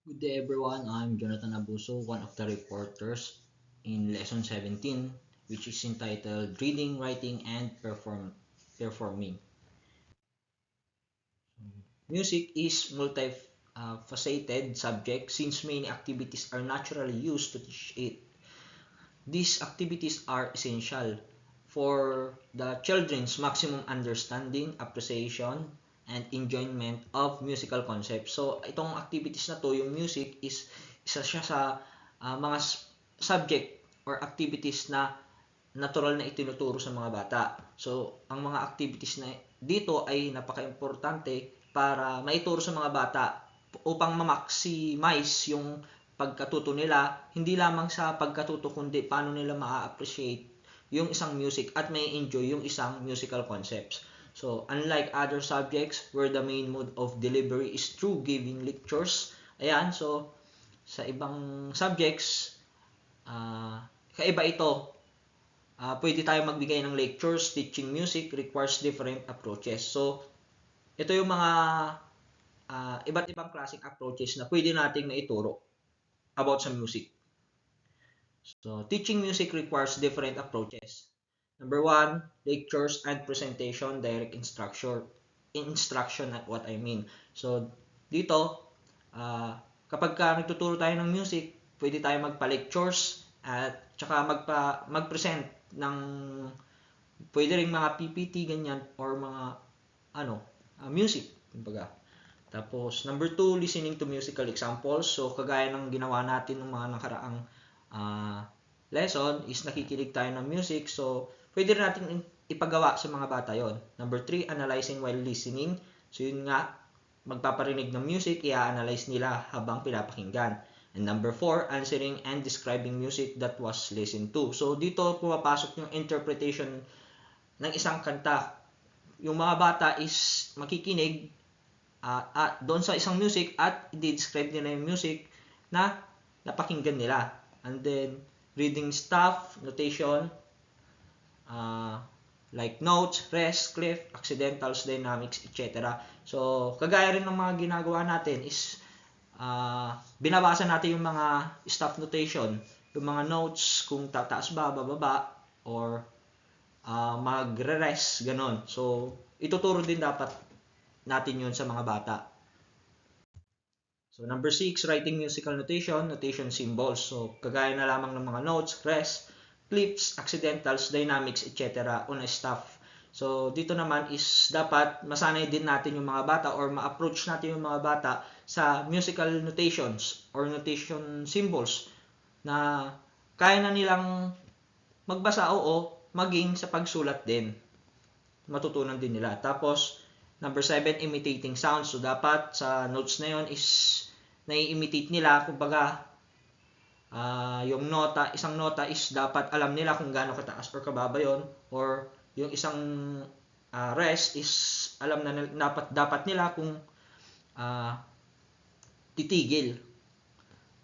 Good day everyone, I'm Jonathan Abuso, one of the reporters in Lesson 17, which is entitled Reading, Writing, and Performing. Music is multifaceted subject since many activities are naturally used to teach it. These activities are essential for the children's maximum understanding, appreciation, and enjoyment of musical concepts. So, itong activities na to, yung music is isa siya sa mga subject or activities na natural na itinuturo sa mga bata. So, ang mga activities na dito ay napaka-importante para maituro sa mga bata upang ma-maximize yung pagkatuto nila, hindi lamang sa pagkatuto kundi paano nila ma-appreciate yung isang music at may enjoy yung isang musical concepts. So, unlike other subjects where the main mode of delivery is through giving lectures, ayan, so sa ibang subjects, kaiba ito. Pwede tayo magbigay ng lectures, teaching music requires different approaches. So, ito yung mga iba't ibang classic approaches na pwede nating maituro about sa music. So, teaching music requires different approaches. Number one, lectures and presentation, direct instruction at what I mean. So, dito, kapag nagtuturo tayo ng music, pwede tayo magpa-lectures at tsaka mag-present ng pwede ring mga PPT ganyan or mga music kumbaga. Tapos number 2, listening to musical examples. So kagaya ng ginawa natin ng mga nakaraang lesson is nakikinig tayo ng music. So pwede rin natin ipagawa sa mga bata yon. Number 3, analyzing while listening. So yun nga, magpaparinig ng music, i-analyze nila habang pinapakinggan. And number 4, answering and describing music that was listened to. So dito pumapasok yung interpretation ng isang kanta. Yung mga bata is makikinig doon sa isang music at i-describe nila yung music na napakinggan nila. And then, reading stuff, notation, like notes, rest, cliff, accidentals, dynamics, etc. So, kagaya rin ng mga ginagawa natin is binabasa natin yung mga stuff notation, yung mga notes kung tataas ba, bababa, or magre-rest, ganon. So, ituturo din dapat natin yun sa mga bata. So, number 6, writing musical notation, notation symbols. So, kagaya na lamang ng mga notes, rest, clips, accidentals, dynamics, etc. on a stuff. So, dito naman is dapat masanay din natin yung mga bata or ma-approach natin yung mga bata sa musical notations or notation symbols na kaya na nilang magbasa, oo, maging sa pagsulat din. Matutunan din nila. Tapos, number 7, imitating sounds. So, dapat sa notes na yon is nai-imitate nila. Kumbaga, yung nota, isang nota is dapat alam nila kung gaano kataas or kababa yon. Or yung isang rest is alam na dapat nila kung titigil.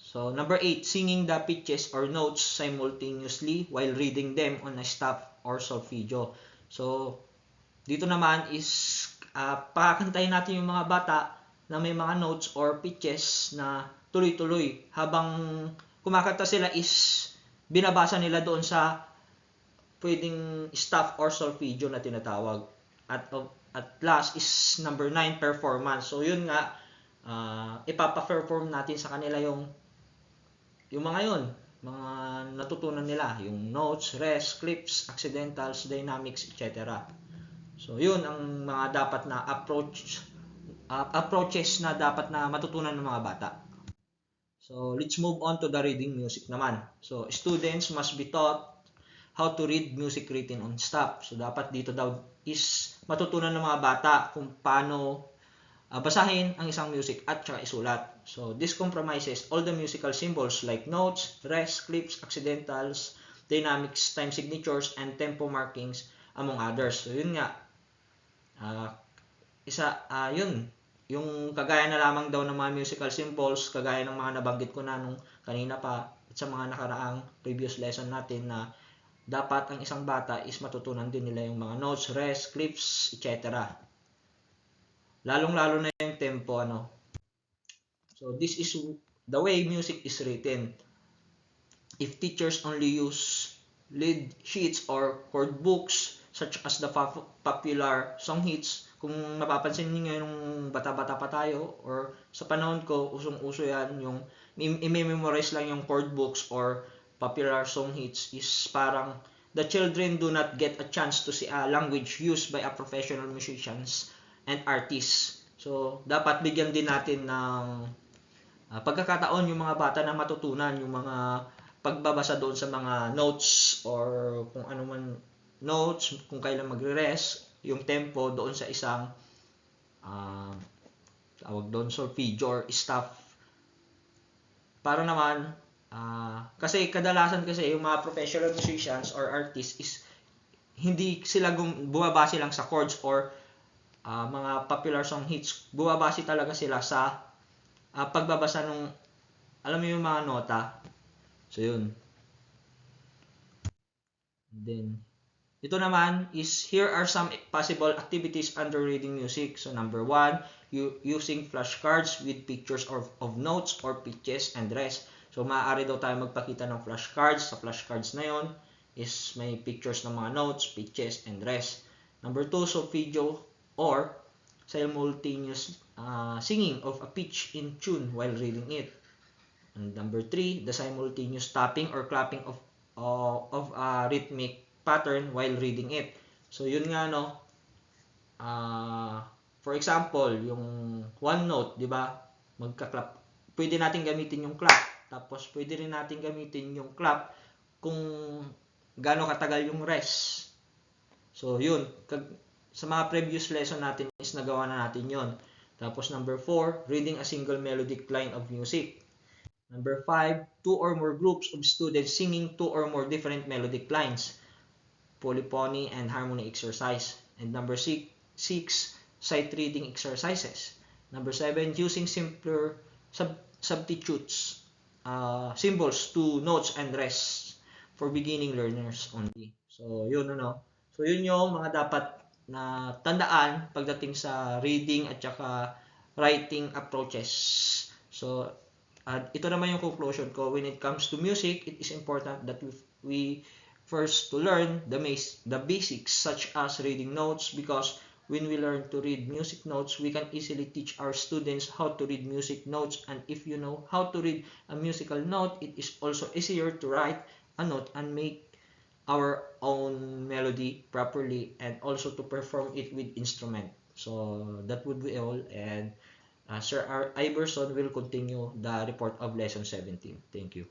So, number 8, singing the pitches or notes simultaneously while reading them on a staff or solfeggio. So, dito naman is pakantayin natin yung mga bata na may mga notes or pitches na tuloy-tuloy. Habang kumakanta sila is binabasa nila doon sa pwedeng staff or solfeggio na tinatawag. At last is number 9, performance. So, yun nga, ipapa-perform natin sa kanila yung mga yun, mga natutunan nila, yung notes, rest, clips, accidentals, dynamics, etc. So, yun ang mga dapat na approaches na dapat na matutunan ng mga bata. So, let's move on to the reading music naman. So, students must be taught how to read music written on staff. So, dapat dito daw is matutunan ng mga bata kung paano basahin ang isang music at saka isulat. So, this compromises all the musical symbols like notes, rest, clips, accidentals, dynamics, time signatures, and tempo markings, among others. So, yun nga. Yun. Yung kagaya na lamang daw ng mga musical symbols, kagaya ng mga nabanggit ko na nung kanina pa at sa mga nakaraang previous lesson natin na dapat ang isang bata is matutunan din nila yung mga notes, rest, clips, etc. Lalong-lalo na yung tempo, So, this is the way music is written. If teachers only use lead sheets or chord books such as the popular song hits, kung mapapansin niyo nung bata-bata pa tayo or sa panahon ko, usong-uso yan, yung i-memorize lang yung chord books or popular song hits is parang the children do not get a chance to see a language used by a professional musicians and artists. So, dapat bigyan din natin ng pagkakataon yung mga bata na matutunan yung mga pagbabasa doon sa mga notes or kung ano man notes, kung kailan magre-rest, yung tempo doon sa isang tawag doon solfeggio or staff. Para naman, kasi kadalasan kasi yung mga professional musicians or artists is hindi sila bumabase lang sa chords or mga popular song hits. Bumabase talaga sila sa pagbabasa nung, alam mo yung mga nota. So, yun. Then, ito naman is, here are some possible activities under reading music. So, number 1, using flashcards with pictures of notes or pitches and rest. So, maaari daw tayo magpakita ng flashcards. Sa flashcards na yon is may pictures ng mga notes, pitches, and rest. Number 2, solfeggio or simultaneous singing of a pitch in tune while reading it. And number 3, the simultaneous tapping or clapping of a rhythmic pattern while reading it. So yun nga no. For example, yung one note, 'di ba? Magka-clap. Pwede natin gamitin yung clap. Tapos pwede rin natin gamitin yung clap kung gaano katagal yung rest. So yun, sa mga previous lesson natin is nagawa na natin yon. Tapos number 4, reading a single melodic line of music. Number 5, 2 or more groups of students singing 2 or more different melodic lines. Polyphony and harmony exercise. And number 6, sight reading exercises. Number 7, using simpler substitutes, symbols to notes and rests for beginning learners only. So, yun ano. So, yun yung mga dapat na tandaan pagdating sa reading at saka writing approaches. So, ito naman yung conclusion ko. When it comes to music, it is important that we first to learn the basics such as reading notes, because when we learn to read music notes, we can easily teach our students how to read music notes. And if you know how to read a musical note, it is also easier to write a note and make our own melody properly and also to perform it with instrument. So that would be all, and Sir Iverson will continue the report of lesson 17. Thank you.